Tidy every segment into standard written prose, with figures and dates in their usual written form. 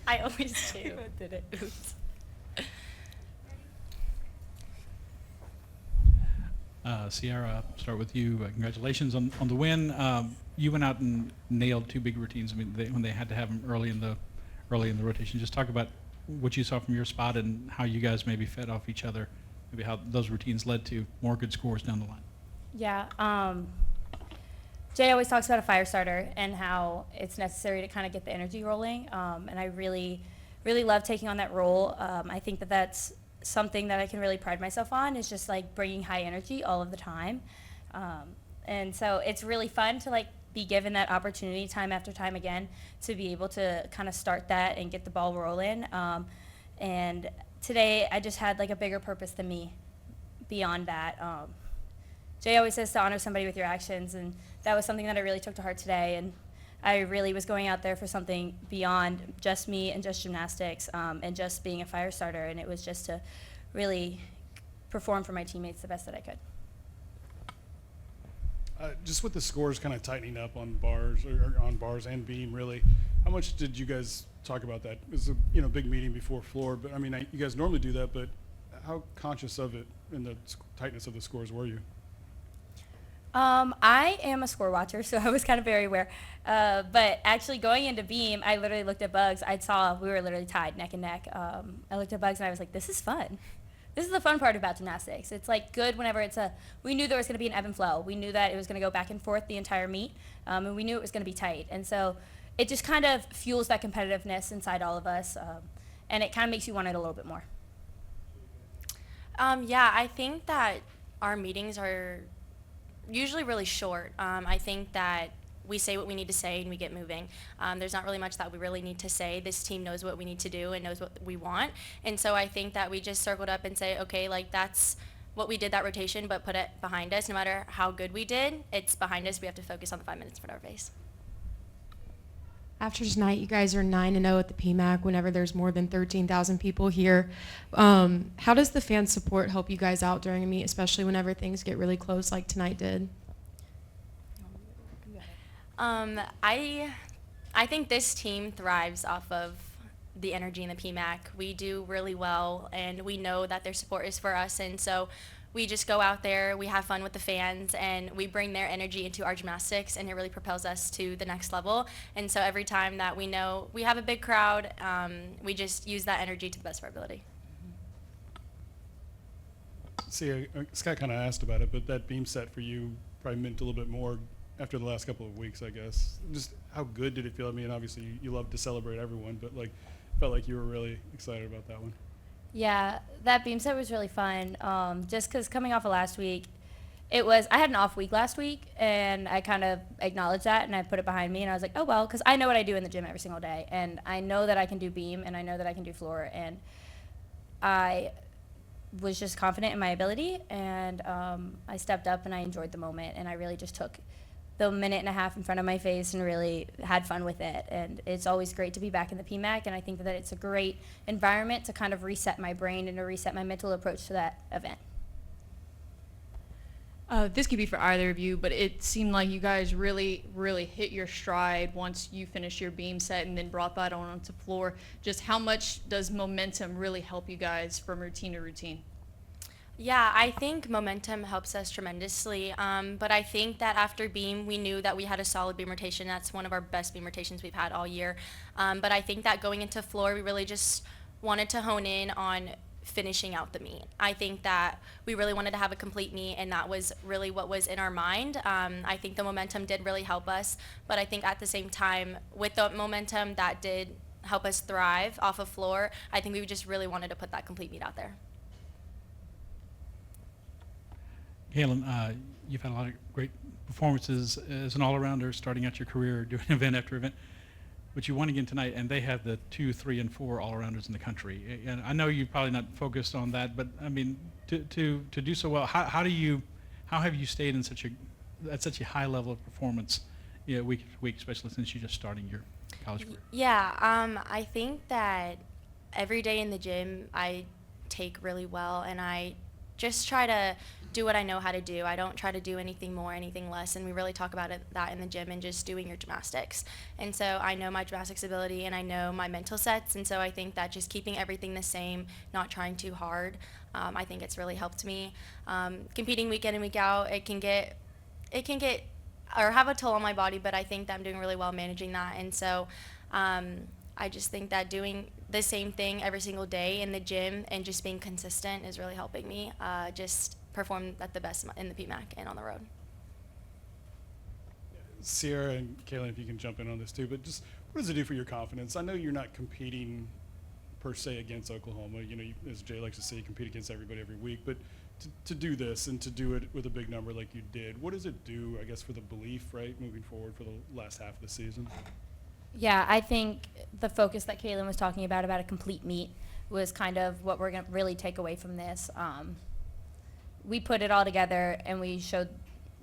I always do. Did it? Oops. Sierra, I'll start with you. Congratulations on the win. You went out and nailed two big routines. I mean, when they had to have them early in the rotation. Just talk about what you saw from your spot and how you guys maybe fed off each other. Maybe how those routines led to more good scores down the line. Yeah. Jay always talks about a fire starter and how it's necessary to kind of get the energy rolling. And I really, really love taking on that role. I think that that's something that I can really pride myself on, is just like bringing high energy all of the time. And so it's really fun to like be given that opportunity time after time again to be able to kind of start that and get the ball rolling. And today I just had like a bigger purpose than me beyond that. Jay always says to honor somebody with your actions, and that was something that I really took to heart today. And I really was going out there for something beyond just me and just gymnastics, and just being a fire starter. And it was just to really perform for my teammates the best that I could. Just with the scores kind of tightening up on bars or on bars and beam, really, how much did you guys talk about that? It was a big meeting before floor, but I mean, you guys normally do that, but how conscious of it and the tightness of the scores were you? I am a score watcher, so I was kind of very aware. But actually going into beam, I literally looked at Bugs. I saw we were literally tied neck and neck. I looked at Bugs and I was like, this is fun. This is the fun part about gymnastics. It's like good whenever we knew there was going to be an ebb and flow. We knew that it was going to go back and forth the entire meet, and we knew it was going to be tight. And so it just kind of fuels that competitiveness inside all of us, and it kind of makes you want it a little bit more. Yeah, I think that our meetings are usually really short. I think that we say what we need to say and we get moving. There's not really much that we really need to say. This team knows what we need to do and knows what we want. And so I think that we just circled up and say, okay, like that's what we did that rotation, but put it behind us. No matter how good we did, it's behind us. We have to focus on the 5 minutes in front of our face. After tonight, you guys are 9-0 at the PMAC whenever there's more than 13,000 people here. How does the fan support help you guys out during a meet, especially whenever things get really close like tonight did? I think this team thrives off of the energy in the PMAC. We do really well, and we know that their support is for us, and so we just go out there, we have fun with the fans, and we bring their energy into our gymnastics, and it really propels us to the next level. And so every time that we know we have a big crowd, we just use that energy to the best of our ability. See, Scott kind of asked about it, but that beam set for you probably meant a little bit more after the last couple of weeks, I guess. Just how good did it feel? I mean, obviously you love to celebrate everyone, but like, felt like you were really excited about that one. Yeah, that beam set was really fun. Just because coming off of last week, I had an off week last week, and I kind of acknowledged that, and I put it behind me, and I was like, oh, well, because I know what I do in the gym every single day, and I know that I can do beam, and I know that I can do floor, and I was just confident in my ability, and I stepped up, and I enjoyed the moment, and I really just took the minute and a half in front of my face and really had fun with it. And it's always great to be back in the PMAC, and I think that it's a great environment to kind of reset my brain and to reset my mental approach to that event. This could be for either of you, but it seemed like you guys really, really hit your stride once you finished your beam set and then brought that on onto floor. Just how much does momentum really help you guys from routine to routine? Yeah, I think momentum helps us tremendously, but I think that after beam, we knew that we had a solid beam rotation. That's one of our best beam rotations we've had all year. But I think that going into floor, we really just wanted to hone in on finishing out the meet. I think that we really wanted to have a complete meet, and that was really what was in our mind. I think the momentum did really help us, but I think at the same time, with the momentum that did help us thrive off of floor, I think we just really wanted to put that complete meet out there. Kaylin, you've had a lot of great performances as an all-arounder, starting out your career, doing event after event. But you won again tonight, and they have the 2, 3, and 4 all-arounders in the country. And I know you're probably not focused on that, but I mean, to do so well, how have you stayed in at such a high level of performance, week after week, especially since you're just starting your college career? Yeah, I think that every day in the gym I take really well, and I just try to do what I know how to do. I don't try to do anything more, anything less, and we really talk about that in the gym and just doing your gymnastics. And so I know my gymnastics ability and I know my mental sets, and so I think that just keeping everything the same, not trying too hard, I think it's really helped me. Competing week in and week out, it can get or have a toll on my body, but I think that I'm doing really well managing that. And so I just think that doing the same thing every single day in the gym and just being consistent is really helping me just perform at the best in the PMAC and on the road. Sierra and Kaylin, if you can jump in on this too, but just what does it do for your confidence? I know you're not competing per se against Oklahoma. You know, as Jay likes to say, you compete against everybody every week, but to do this and to do it with a big number like you did, what does it do, I guess, for the belief, right, moving forward for the last half of the season? Yeah, I think the focus that Kaylin was talking about a complete meet was kind of what we're going to really take away from this. We put it all together and we showed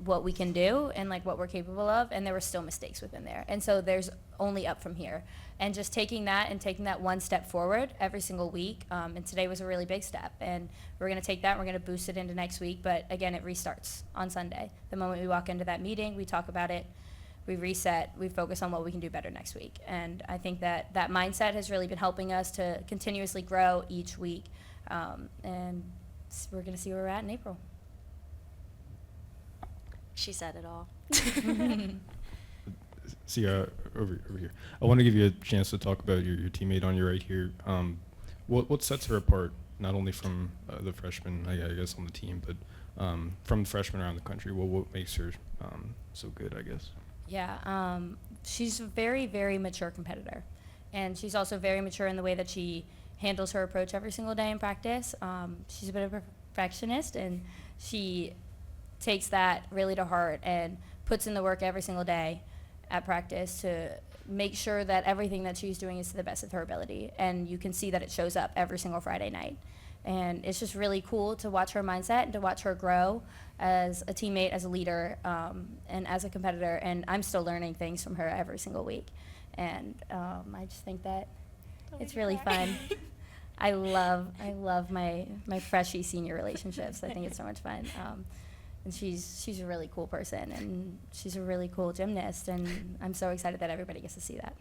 what we can do and like what we're capable of, and there were still mistakes within there. And so there's only up from here. And just taking that one step forward every single week, and today was a really big step. And we're going to take that and we're going to boost it into next week. But again, it restarts on Sunday. The moment we walk into that meeting, we talk about it, we reset, we focus on what we can do better next week. And I think that mindset has really been helping us to continuously grow each week. And we're going to see where we're at in April. She said it all. Sierra, over here. I want to give you a chance to talk about your teammate on your right here. What sets her apart, not only from the freshmen, I guess, on the team, but from freshmen around the country? What makes her so good, I guess? Yeah, she's a very, very mature competitor. And she's also very mature in the way that she handles her approach every single day in practice. She's a bit of a perfectionist, and she takes that really to heart and puts in the work every single day at practice to make sure that everything that she's doing is to the best of her ability. And you can see that it shows up every single Friday night. And it's just really cool to watch her mindset and to watch her grow as a teammate, as a leader, and as a competitor. And I'm still learning things from her every single week. And I just think that it's really fun. I love my freshie senior relationships. I think it's so much fun. And she's a really cool person, and she's a really cool gymnast, and I'm so excited that everybody gets to see that.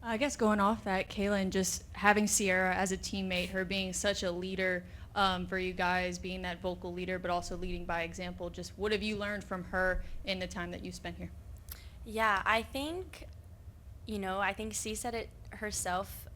I guess going off that, Kaylin, just having Sierra as a teammate, her being such a leader for you guys, being that vocal leader, but also leading by example, just what have you learned from her in the time that you spent here? Yeah, I think C said it herself.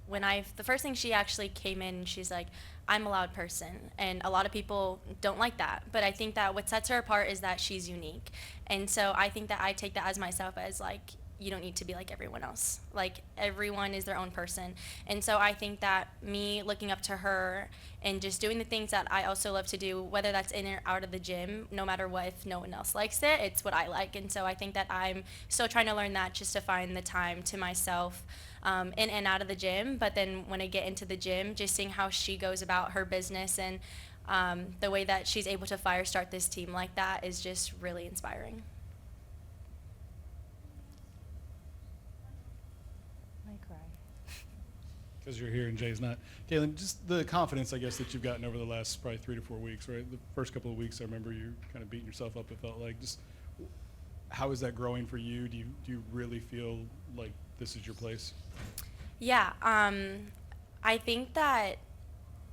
The first thing she actually came in, she's like, I'm a loud person, and a lot of people don't like that. But I think that what sets her apart is that she's unique. And so I think that I take that as myself as like, you don't need to be like everyone else. Like, everyone is their own person. And so I think that me looking up to her and just doing the things that I also love to do, whether that's in or out of the gym, no matter what, if no one else likes it, it's what I like. And so I think that I'm still trying to learn that, just to find the time to myself in and out of the gym. But then when I get into the gym, just seeing how she goes about her business and the way that she's able to fire start this team like that is just really inspiring. Because you're here and Jay's not. Kaylin, just the confidence, I guess, that you've gotten over the last probably 3 to 4 weeks, right? The first couple of weeks, I remember you kind of beating yourself up, it felt like. Just how is that growing for you? Do you really feel like this is your place? Yeah, I think that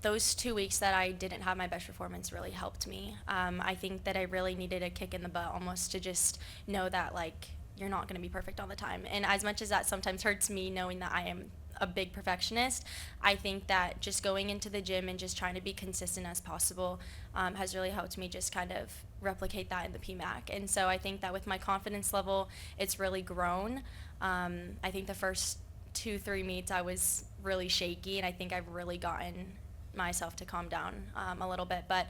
those 2 weeks that I didn't have my best performance really helped me. I think that I really needed a kick in the butt almost to just know that, like, you're not going to be perfect all the time. And as much as that sometimes hurts me, knowing that I am a big perfectionist, I think that just going into the gym and just trying to be consistent as possible has really helped me just kind of replicate that in the PMAC. And so I think that with my confidence level, it's really grown. I think the first 2-3 meets I was really shaky, and I think I've really gotten myself to calm down a little bit. But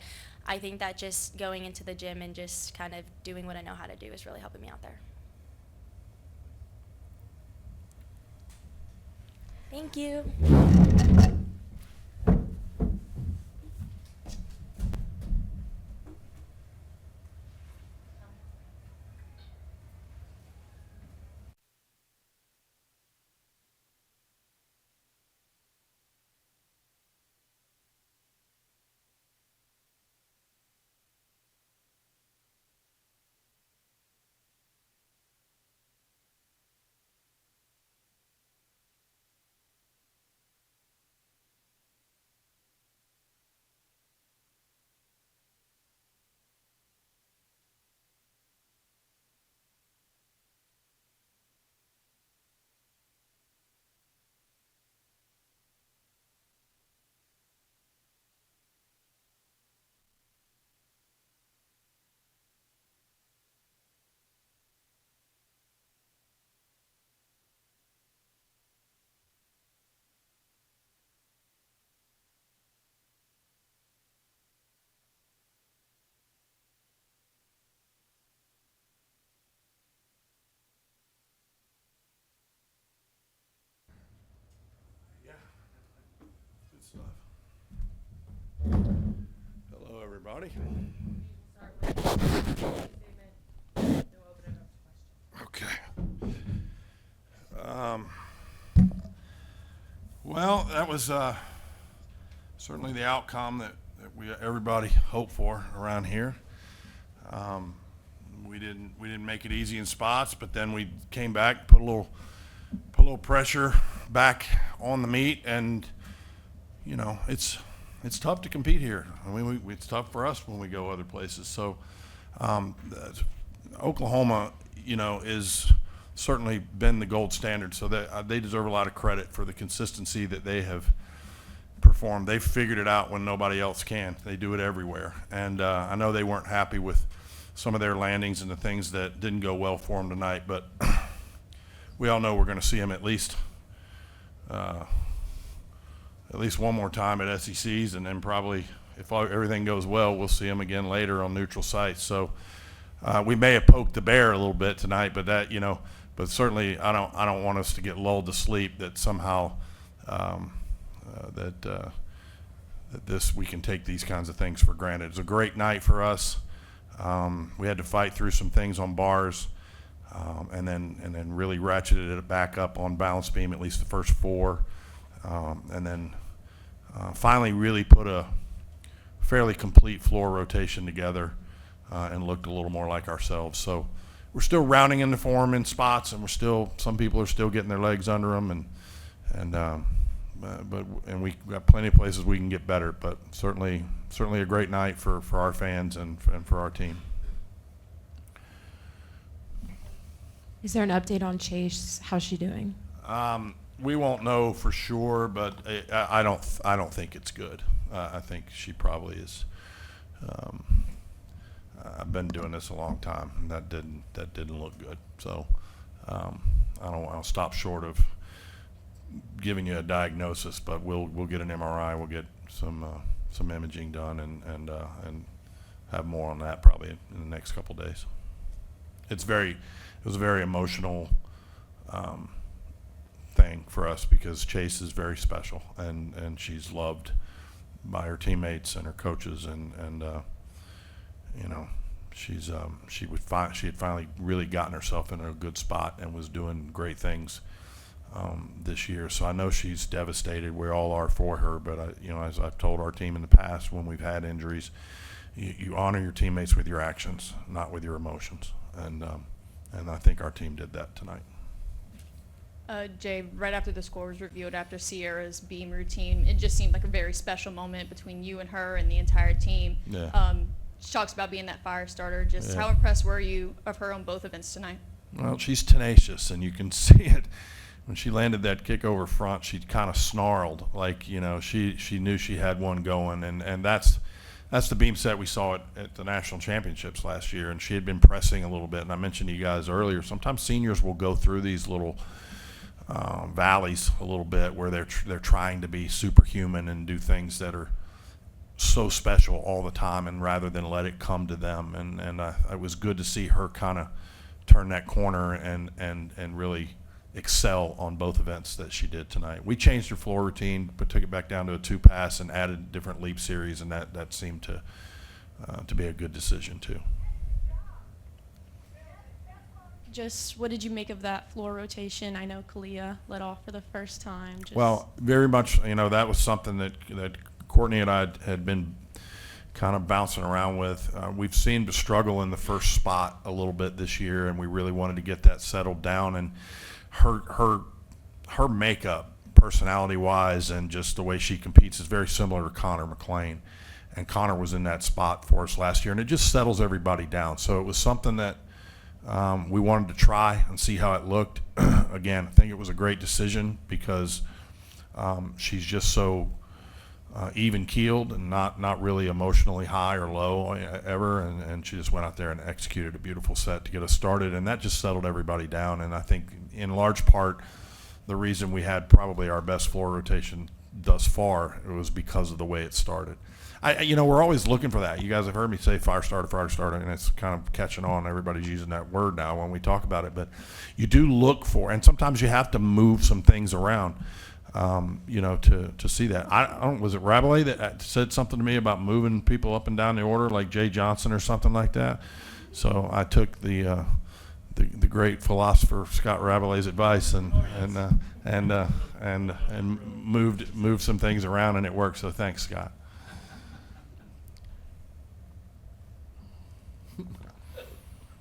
I think that just going into the gym and just kind of doing what I know how to do is really helping me out there. Thank you. stuff. Hello, everybody. Okay. Well, that was certainly the outcome that everybody hoped for around here. We didn't make it easy in spots, but then we came back, put a little pressure back on the meet, and you know it's tough to compete here. I mean, it's tough for us when we go other places. So Oklahoma, you know, is certainly been the gold standard. So they deserve a lot of credit for the consistency that they have performed. They've figured it out when nobody else can. They do it everywhere. And I know they weren't happy with some of their landings and the things that didn't go well for them tonight, but we all know we're going to see them at least one more time at SECs, and then probably, if everything goes well, we'll see them again later on neutral sites. So we may have poked the bear a little bit tonight, but that, you know, but certainly I don't want us to get lulled to sleep that somehow that we can take these kinds of things for granted. It's a great night for us. We had to fight through some things on bars, and then really ratcheted it back up on balance beam, at least the first four, and then finally really put a fairly complete floor rotation together and looked a little more like ourselves. So we're still rounding into form in spots, and some people are still getting their legs under them, and we got plenty of places we can get better, but certainly a great night for our fans and for our team. Is there an update on Chase? How's she doing? We won't know for sure, but I don't think it's good. I think she probably is. I've been doing this a long time, and that didn't look good. So I'll stop short of giving you a diagnosis, but we'll get an MRI. We'll get some imaging done and have more on that probably in the next couple of days. It was a very emotional thing for us because Chase is very special, and she's loved by her teammates and her coaches, and you know, she had finally really gotten herself in a good spot and was doing great things this year. So I know she's devastated. We all are for her, but you know, as I've told our team in the past when we've had injuries, you honor your teammates with your actions, not with your emotions, and I think our team did that tonight. Jay, right after the score was revealed, after Sierra's beam routine, it just seemed like a very special moment between you and her and the entire team. Yeah. She talks about being that fire starter. Just Yeah. how impressed were you of her on both events tonight? Well, she's tenacious, and you can see it. When she landed that kick over front, she kind of snarled, like, you know, she knew she had one going, and that's the beam set we saw at the national championships last year, and she had been pressing a little bit. And I mentioned to you guys earlier, sometimes seniors will go through these little valleys a little bit where they're trying to be superhuman and do things that are so special all the time, and rather than let it come to them. And it was good to see her kind of turn that corner and really excel on both events that she did tonight. We changed her floor routine, but took it back down to a 2-pass and added different leap series, and that seemed to be a good decision too. Just what did you make of that floor rotation? I know Kalia led off for the first time. Well, very much, you know, that was something that Courtney and I had been kind of bouncing around with. We've seen to struggle in the first spot a little bit this year, and we really wanted to get that settled down. And her makeup, personality-wise, and just the way she competes is very similar to Connor McLean. And Connor was in that spot for us last year, and it just settles everybody down. So it was something that we wanted to try and see how it looked. Again, I think it was a great decision because she's just so even-keeled and not really emotionally high or low ever, and she just went out there and executed a beautiful set to get us started, and that just settled everybody down. And I think in large part the reason we had probably our best floor rotation thus far, it was because of the way it started. You know, we're always looking for that. You guys have heard me say fire starter, and it's kind of catching on. Everybody's using that word now when we talk about it. But you do look for, and sometimes you have to move some things around. you know, to see that. I don't, was it Rabelais that said something to me about moving people up and down the order, like Jay Johnson or something like that? So I took the great philosopher Scott Rabelais' advice and moved some things around, and it worked. So thanks, Scott.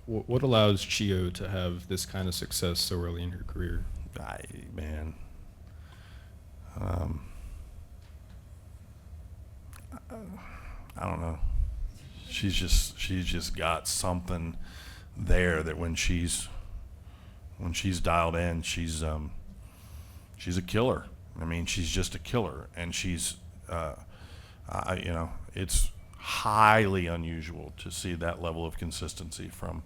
What allows Chio to have this kind of success so early in her career? Man. I don't know. She's just got something there that when she's dialed in, she's a killer. I mean, she's just a killer, and she's you know, it's highly unusual to see that level of consistency from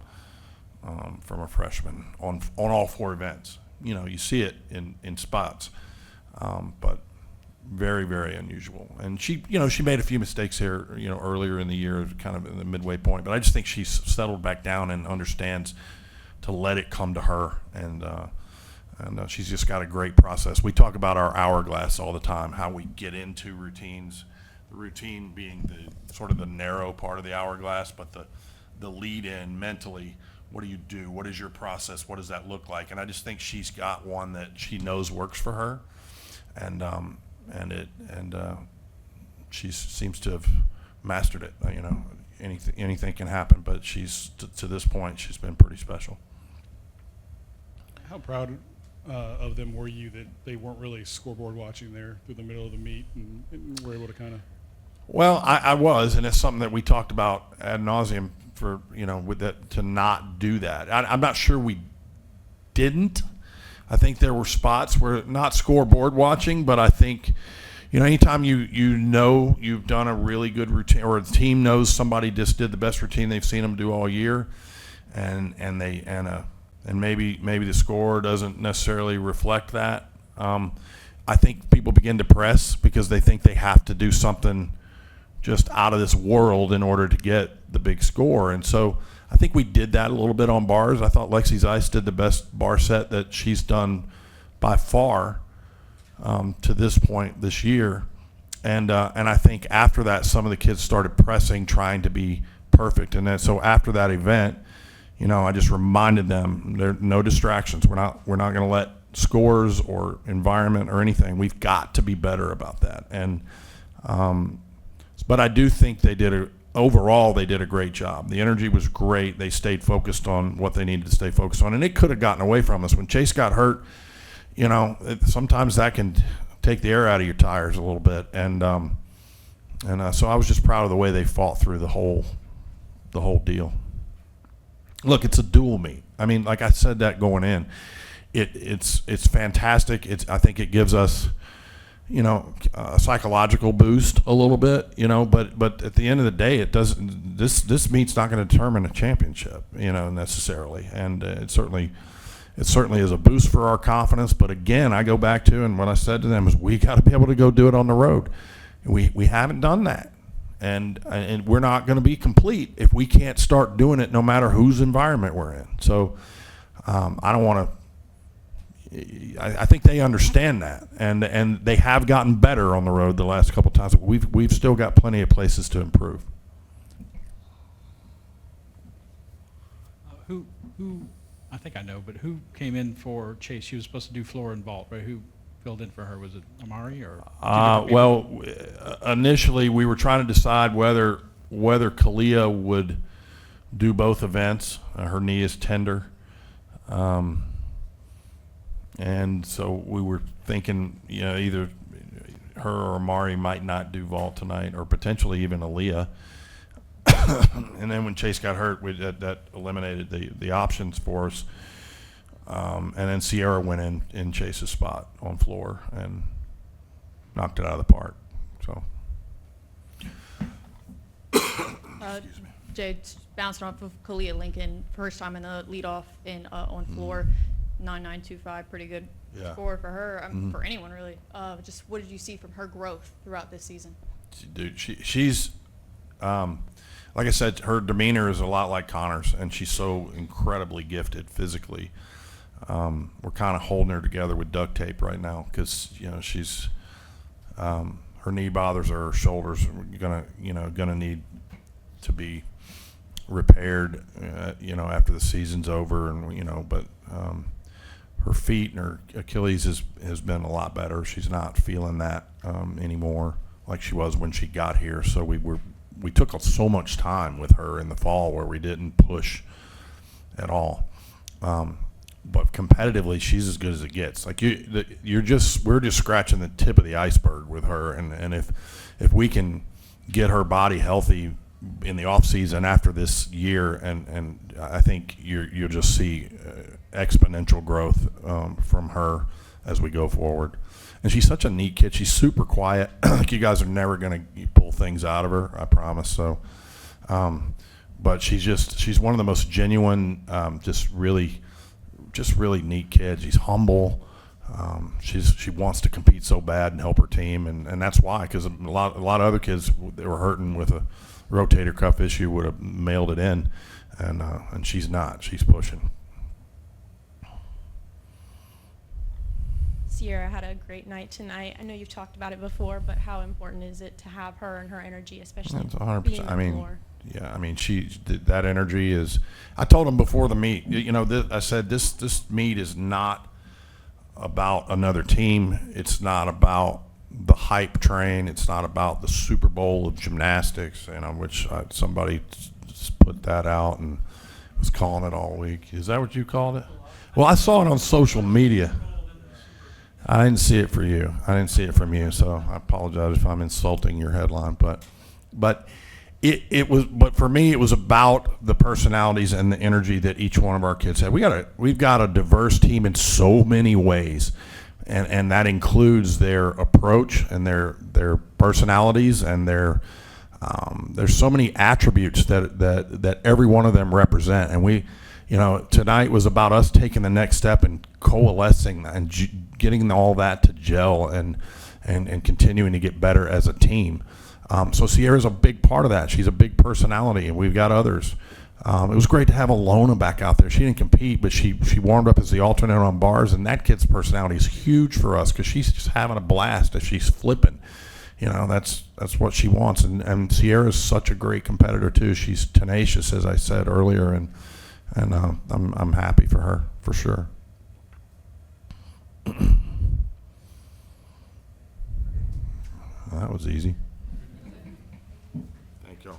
a freshman on all 4 events. You know, you see it in spots, but very, very unusual. And she made a few mistakes here, you know, earlier in the year, kind of in the midway point. But I just think she's settled back down and understands to let it come to her. And she's just got a great process. We talk about our hourglass all the time, how we get into routines. The routine being the sort of the narrow part of the hourglass, but the lead in mentally. What do you do? What is your process? What does that look like? And I just think she's got one that she knows works for her, and she seems to have mastered it. You know, anything can happen, but she's to this point, she's been pretty special. How proud of them were you that they weren't really scoreboard watching there through the middle of the meet and were able to kind of? Well, I was, and it's something that we talked about ad nauseum for, you know, with that, to not do that. I'm not sure we didn't. I think there were spots where not scoreboard watching, but I think, you know, anytime you know you've done a really good routine, or the team knows somebody just did the best routine they've seen them do all year, and maybe the score doesn't necessarily reflect that. I think people begin to press because they think they have to do something just out of this world in order to get the big score. And so I think we did that a little bit on bars. I thought Lexi Zeiss did the best bar set that she's done by far to this point this year. And I think after that, some of the kids started pressing, trying to be perfect. And then so after that event, you know, I just reminded them there are no distractions. We're not going to let scores or environment or anything. We've got to be better about that. And but I do think overall they did a great job. The energy was great. They stayed focused on what they needed to stay focused on, and it could have gotten away from us. When Chase got hurt, you know, sometimes that can take the air out of your tires a little bit. And so I was just proud of the way they fought through the whole deal. Look, it's a dual meet. I mean, like I said that going in, it's fantastic. I think it gives us, you know, a psychological boost a little bit, you know, but at the end of the day, it doesn't. This meet's not going to determine a championship, you know, necessarily, and it certainly is a boost for our confidence. But again, I go back to, and what I said to them is, we got to be able to go do it on the road. We haven't done that, and we're not going to be complete if we can't start doing it, no matter whose environment we're in. So I don't want to. I think they understand that, and they have gotten better on the road the last couple of times. We've still got plenty of places to improve. Who I think I know, but who came in for Chase? She was supposed to do floor and vault, right? Who filled in for her? Was it Amari or? Well, initially we were trying to decide whether Kalia would do both events. Her knee is tender. And so we were thinking, you know, either her or Amari might not do vault tonight, or potentially even Aaliyah. And then when Chase got hurt, that eliminated the options for us. And then Sierra went in Chase's spot on floor and knocked it out of the park. So. Jay, bouncing off of Kalia Lincoln, first time in the leadoff on floor. 9.925, pretty good score for her, for anyone really. Just what did you see from her growth throughout this season? Dude, she's like I said, her demeanor is a lot like Connor's, and she's so incredibly gifted physically. we're kind of holding her together with duct tape right now because she's her knee bothers her, her shoulders are gonna need to be repaired, after the season's over, and but her feet and her Achilles has been a lot better. She's not feeling that anymore like she was when she got here. So we took so much time with her in the fall where we didn't push at all. But competitively, she's as good as it gets. Like we're just scratching the tip of the iceberg with her, and if we can get her body healthy in the off season after this year, and I think you'll just see exponential growth from her as we go forward. And she's such a neat kid. She's super quiet. Like you guys are never gonna pull things out of her, I promise. So, but she's one of the most genuine, just really neat kids. She's humble. She wants to compete so bad and help her team, and that's why. Because a lot of other kids that were hurting with a rotator cuff issue would have mailed it in, and she's not. She's pushing. Sierra had a great night tonight. I know you've talked about it before, but how important is it to have her and her energy, especially That's 100%. being on I the mean, floor? yeah. I mean, that energy is. I told him before the meet. I said this meet is not about another team. It's not about the hype train. It's not about the Super Bowl of gymnastics. Which somebody just put that out and was calling it all week. Is that what you called it? Well, I saw it on social media. I didn't see it for you. I didn't see it from you, so I apologize if I'm insulting your headline. But it was. But for me, it was about the personalities and the energy that each one of our kids had. We've got a diverse team in so many ways, and that includes their approach and their personalities and there's so many attributes that every one of them represent. And we, tonight was about us taking the next step and coalescing and getting all that to gel and continuing to get better as a team. So Sierra's a big part of that. She's a big personality, and we've got others. It was great to have Alona back out there. She didn't compete, but she warmed up as the alternate on bars, and that kid's personality is huge for us because she's just having a blast as she's flipping. That's what she wants. And Sierra's such a great competitor too. She's tenacious, as I said earlier, and I'm happy for her for sure. That was easy. Thank y'all.